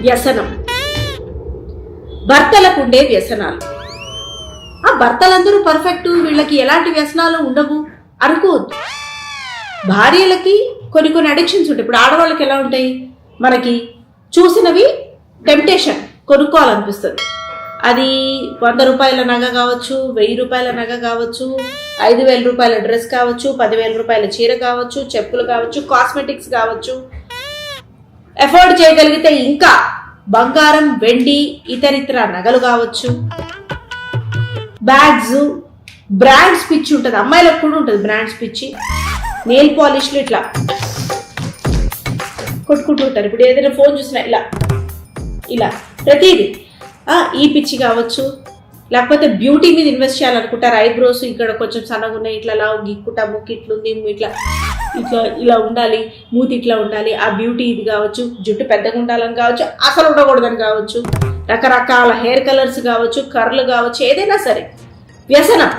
వ్యసనం. భర్తలకు ఉండే వ్యసనాలు. ఆ భర్తలందరూ పర్ఫెక్ట్, వీళ్ళకి ఎలాంటి వ్యసనాలు ఉండవు అనుకోవద్దు. భార్యలకి కొన్ని కొన్ని అడిక్షన్స్ ఉంటాయి. ఇప్పుడు ఆడవాళ్ళకి ఎలా ఉంటాయి, మనకి చూసినవి టెంప్టేషన్ కొనుక్కోవాలనిపిస్తుంది. అది 100 రూపాయల నగ కావచ్చు, 1000 రూపాయల నగ కావచ్చు, 5000 రూపాయల డ్రెస్ కావచ్చు, 10,000 రూపాయల చీర కావచ్చు, చెప్పులు కావచ్చు, కాస్మెటిక్స్ కావచ్చు. ఎఫోర్డ్ చేయగలిగితే ఇంకా బంగారం, వెండి, ఇతరితర నగలు కావచ్చు, బ్యాగ్స్, బ్రాండ్స్ పిచ్చి ఉంటుంది. అమ్మాయిలకు కూడా ఉంటుంది బ్రాండ్స్ పిచ్చి. నెయిల్ పాలిష్లు ఇట్లా కొట్టుకుంటూ ఉంటారు. ఇప్పుడు ఏదైనా ఫోన్ చూసినా ఇలా ఇలా ప్రతిదీ ఈ పిచ్చి కావచ్చు. లేకపోతే బ్యూటీ మీద ఇన్వెస్ట్ చేయాలనుకుంటారు. ఐబ్రోస్ ఇక్కడ కొంచెం సన్నగా ఉన్నాయి, ఇట్లా లావు గిక్కుట, ముక్కు ఇట్లుంది, ఇట్లా ఇట్లా ఇలా ఉండాలి, మూతి ఇట్లా ఉండాలి, ఆ బ్యూటీ ఇది కావచ్చు. జుట్టు పెద్దగా ఉండాలని కావచ్చు, అసలు ఉండకూడదని కావచ్చు, రకరకాల హెయిర్ కలర్స్ కావచ్చు, కర్లు కావచ్చు, ఏదైనా సరే వ్యసనం.